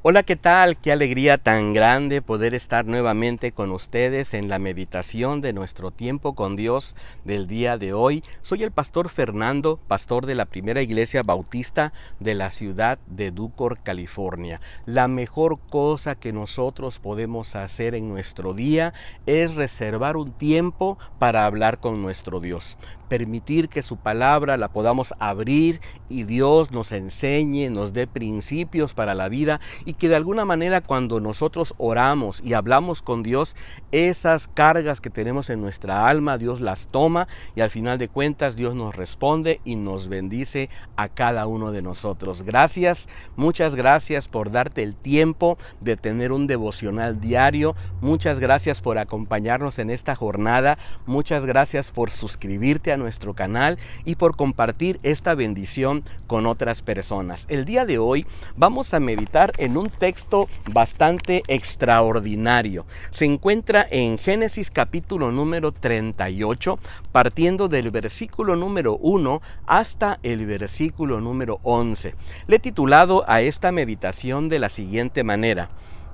Hola, ¿qué tal? Qué alegría tan grande poder estar nuevamente con ustedes en la meditación de nuestro tiempo con Dios del día de hoy. Soy el pastor Fernando, pastor de la Primera Iglesia Bautista de la ciudad de Ducor, California. La mejor cosa que nosotros podemos hacer en nuestro día es reservar un tiempo para hablar con nuestro Dios. Permitir que su palabra la podamos abrir y Dios nos enseñe, nos dé principios para la vida y que de alguna manera cuando nosotros oramos y hablamos con Dios, esas cargas que tenemos en nuestra alma, Dios las toma y al final de cuentas Dios nos responde y nos bendice a cada uno de nosotros. Gracias, muchas gracias por darte el tiempo de tener un devocional diario. Muchas gracias por acompañarnos en esta jornada. Muchas gracias por suscribirte a nuestro canal y por compartir esta bendición con otras personas. El día de hoy vamos a meditar en un texto bastante extraordinario. Se encuentra en Génesis capítulo número 38, partiendo del versículo número 1 hasta el versículo número 11. Le he titulado a esta meditación de la siguiente manera: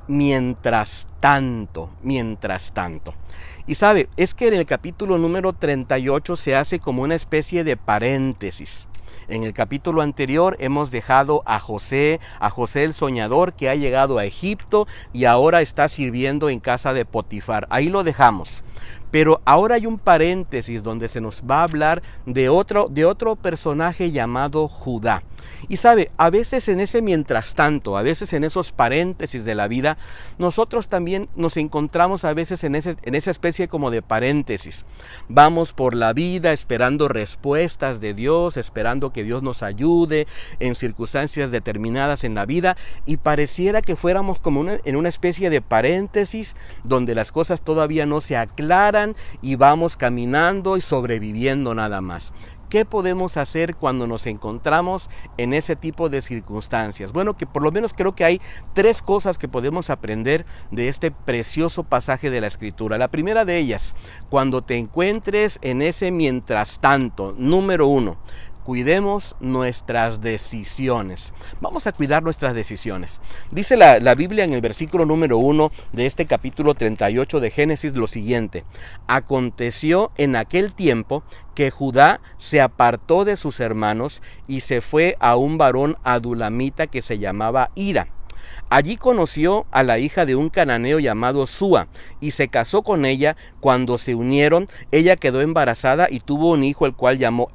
Mientras tanto. Y sabe, es que en el capítulo número 38 se hace como una especie de paréntesis. En el capítulo anterior hemos dejado a José el soñador, que ha llegado a Egipto y ahora está sirviendo en casa de Potifar. Ahí lo dejamos. Pero ahora hay un paréntesis donde se nos va a hablar de otro personaje llamado Judá. Y sabe, a veces en ese mientras tanto, a veces en esos paréntesis de la vida, nosotros también nos encontramos a veces en esa especie como de paréntesis. Vamos por la vida esperando respuestas de Dios, esperando que Dios nos ayude en circunstancias determinadas en la vida, y pareciera que fuéramos como en una especie de paréntesis donde las cosas todavía no se aclaran y vamos caminando y sobreviviendo nada más. ¿Qué podemos hacer cuando nos encontramos en ese tipo de circunstancias? Bueno, que por lo menos creo que hay tres cosas que podemos aprender de este precioso pasaje de la Escritura. La primera de ellas, cuando te encuentres en ese mientras tanto, número 1, cuidemos nuestras decisiones. Vamos a cuidar nuestras decisiones. Dice la Biblia en el versículo número 1 de este capítulo 38 de Génesis lo siguiente: aconteció en aquel tiempo que Judá se apartó de sus hermanos y se fue a un varón adulamita que se llamaba Hira. Allí conoció a la hija de un cananeo llamado Súa y se casó con ella. Cuando se unieron, ella quedó embarazada y tuvo un hijo al cual llamó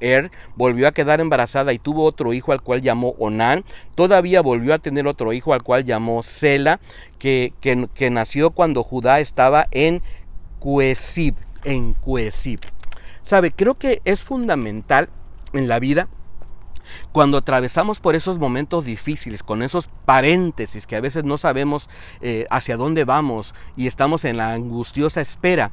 volvió a quedar embarazada y tuvo otro hijo al cual llamó Onán, todavía volvió a tener otro hijo al cual llamó Sela, que nació cuando Judá estaba en Cuesib. Sabe, creo que es fundamental en la vida, cuando atravesamos por esos momentos difíciles, con esos paréntesis que a veces no sabemos hacia dónde vamos y estamos en la angustiosa espera,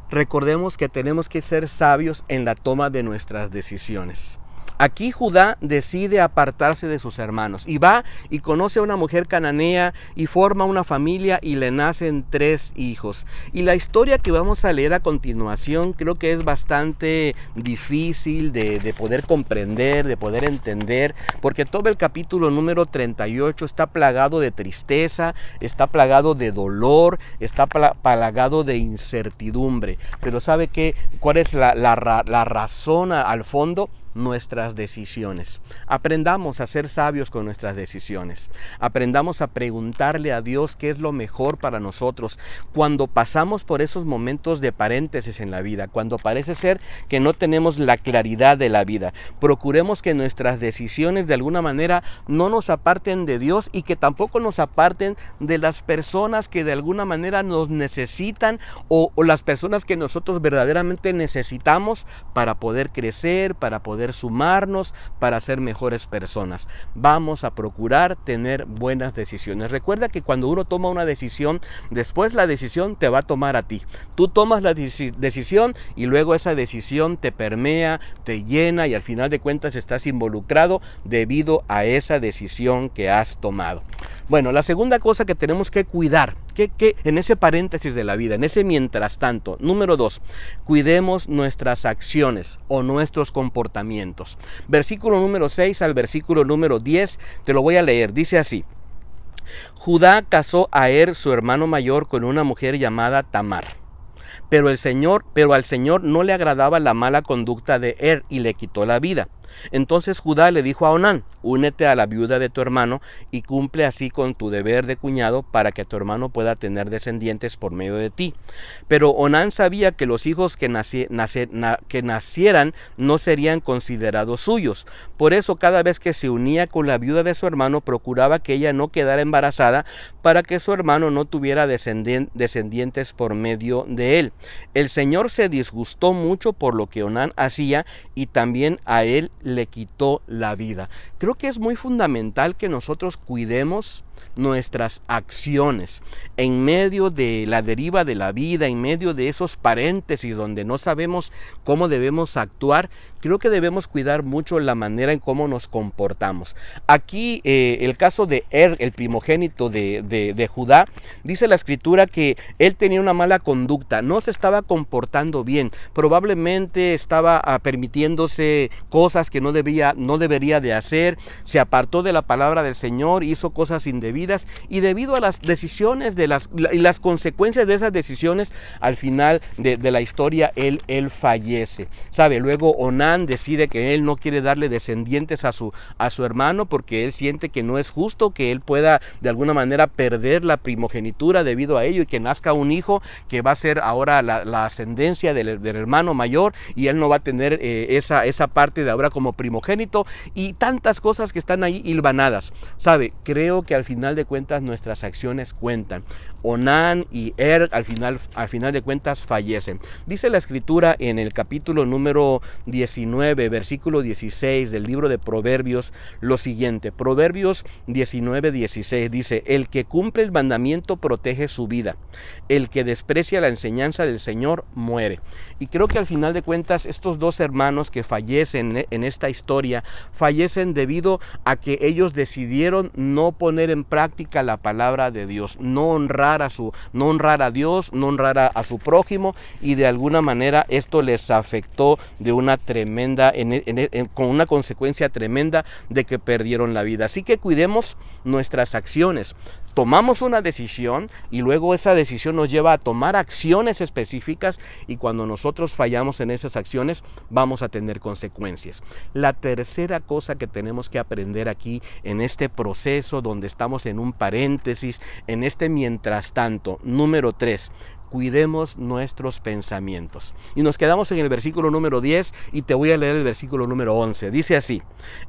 recordemos que tenemos que ser sabios en la toma de nuestras decisiones. Aquí Judá decide apartarse de sus hermanos y va y conoce a una mujer cananea y forma una familia y le nacen 3 hijos. Y la historia que vamos a leer a continuación creo que es bastante difícil de poder comprender, de poder entender, porque todo el capítulo número 38 está plagado de tristeza, está plagado de dolor, está plagado de incertidumbre. Pero ¿sabe qué? ¿Cuál es la razón al fondo? Nuestras decisiones. Aprendamos a ser sabios con nuestras decisiones. Aprendamos a preguntarle a Dios qué es lo mejor para nosotros. Cuando pasamos por esos momentos de paréntesis en la vida, cuando parece ser que no tenemos la claridad de la vida, procuremos que nuestras decisiones de alguna manera no nos aparten de Dios y que tampoco nos aparten de las personas que de alguna manera nos necesitan o las personas que nosotros verdaderamente necesitamos para poder crecer, para poder sumarnos, para ser mejores personas. Vamos a procurar tener buenas decisiones. Recuerda que cuando uno toma una decisión, después la decisión te va a tomar a ti. Tú tomas la decisión y luego esa decisión te permea, te llena y al final de cuentas estás involucrado debido a esa decisión que has tomado. Bueno, la segunda cosa que tenemos que cuidar, que en ese paréntesis de la vida, en ese mientras tanto, número 2, cuidemos nuestras acciones o nuestros comportamientos. Versículo número 6 al versículo número 10, te lo voy a leer, dice así: Judá casó a su hermano mayor, con una mujer llamada Tamar. Pero al Señor no le agradaba la mala conducta de y le quitó la vida. Entonces Judá le dijo a Onán: únete a la viuda de tu hermano y cumple así con tu deber de cuñado, para que tu hermano pueda tener descendientes por medio de ti. Pero Onán sabía que los hijos que nacieran no serían considerados suyos. Por eso, cada vez que se unía con la viuda de su hermano, procuraba que ella no quedara embarazada, para que su hermano no tuviera descendientes por medio de él. El Señor se disgustó mucho por lo que Onán hacía, y también a él le quitó la vida. Creo que es muy fundamental que nosotros cuidemos nuestras acciones en medio de la deriva de la vida, en medio de esos paréntesis donde no sabemos cómo debemos actuar. Creo que debemos cuidar mucho la manera en cómo nos comportamos. Aquí el caso de el primogénito de Judá, dice la escritura que él tenía una mala conducta, no se estaba comportando bien, probablemente estaba permitiéndose cosas que no debería de hacer, se apartó de la palabra del Señor, hizo cosas indebidas, y debido a las decisiones y las consecuencias de esas decisiones, al final de la historia, él fallece. ¿Sabe? Luego Onán decide que él no quiere darle descendientes a su hermano, porque él siente que no es justo que él pueda de alguna manera perder la primogenitura debido a ello, y que nazca un hijo que va a ser ahora la ascendencia del hermano mayor, y él no va a tener esa parte de ahora como primogénito, y tantas cosas que están ahí hilvanadas. ¿Sabe? Creo que al final de cuentas nuestras acciones cuentan. Onán y al final de cuentas fallecen. Dice la escritura en el capítulo número 19, versículo 16 del libro de Proverbios lo siguiente. Proverbios 19, 16 dice: el que cumple el mandamiento protege su vida, el que desprecia la enseñanza del Señor muere. Y creo que al final de cuentas estos dos hermanos que fallecen en esta historia, fallecen debido a que ellos decidieron no poner en práctica la palabra de Dios, no honrar a Dios, no honrar a su prójimo, y de alguna manera esto les afectó de una tremenda, con una consecuencia tremenda de que perdieron la vida. Así que cuidemos nuestras acciones. Tomamos una decisión y luego esa decisión nos lleva a tomar acciones específicas, y cuando nosotros fallamos en esas acciones vamos a tener consecuencias. La tercera cosa que tenemos que aprender aquí en este proceso donde estamos en un paréntesis, en este mientras tanto, número 3, cuidemos nuestros pensamientos. Y nos quedamos en el versículo número 10 y te voy a leer el versículo número 11. Dice así: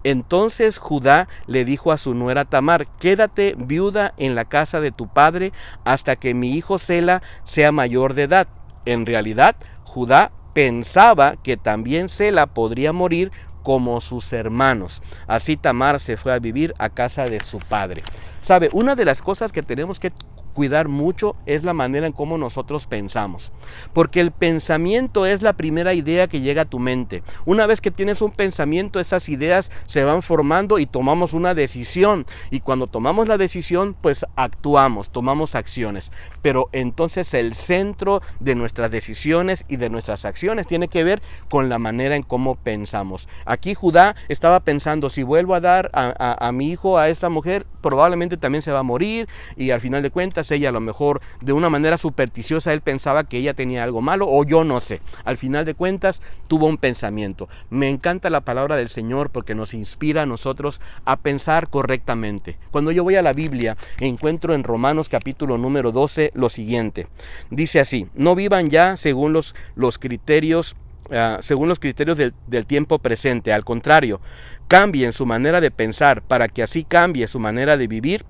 entonces Judá le dijo a su nuera Tamar: quédate viuda en la casa de tu padre hasta que mi hijo Sela sea mayor de edad. En realidad, Judá pensaba que también Sela podría morir como sus hermanos. Así Tamar se fue a vivir a casa de su padre. ¿Sabe? Una de las cosas que tenemos que cuidar mucho es la manera en cómo nosotros pensamos, porque el pensamiento es la primera idea que llega a tu mente. Una vez que tienes un pensamiento, esas ideas se van formando y tomamos una decisión, y cuando tomamos la decisión, pues actuamos, tomamos acciones. Pero entonces el centro de nuestras decisiones y de nuestras acciones tiene que ver con la manera en cómo pensamos. Aquí Judá estaba pensando: si vuelvo a dar a mi hijo a esta mujer, probablemente también se va a morir, y al final de cuentas ella, a lo mejor de una manera supersticiosa, él pensaba que ella tenía algo malo, o yo no sé. Al final de cuentas tuvo un pensamiento. Me encanta la palabra del Señor porque nos inspira a nosotros a pensar correctamente. Cuando yo voy a la Biblia, encuentro en Romanos capítulo número 12 lo siguiente. Dice así: no vivan ya según los criterios del tiempo presente. Al contrario, cambien su manera de pensar para que así cambie su manera de vivir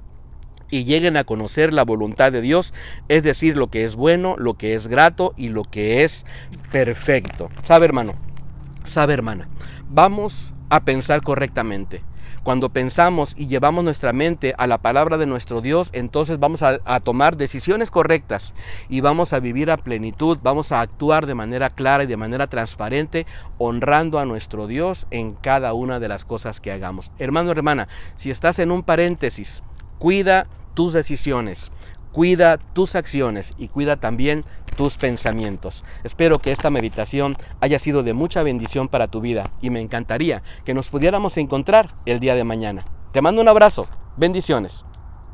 y lleguen a conocer la voluntad de Dios, es decir, lo que es bueno, lo que es grato y lo que es perfecto. ¿Sabe, hermano? ¿Sabe, hermana? Vamos a pensar correctamente. Cuando pensamos y llevamos nuestra mente a la palabra de nuestro Dios, entonces vamos a tomar decisiones correctas y vamos a vivir a plenitud, vamos a actuar de manera clara y de manera transparente, honrando a nuestro Dios en cada una de las cosas que hagamos. Hermano, hermana, si estás en un paréntesis, cuida tus decisiones, cuida tus acciones y cuida también tus pensamientos. Espero que esta meditación haya sido de mucha bendición para tu vida, y me encantaría que nos pudiéramos encontrar el día de mañana. Te mando un abrazo. Bendiciones.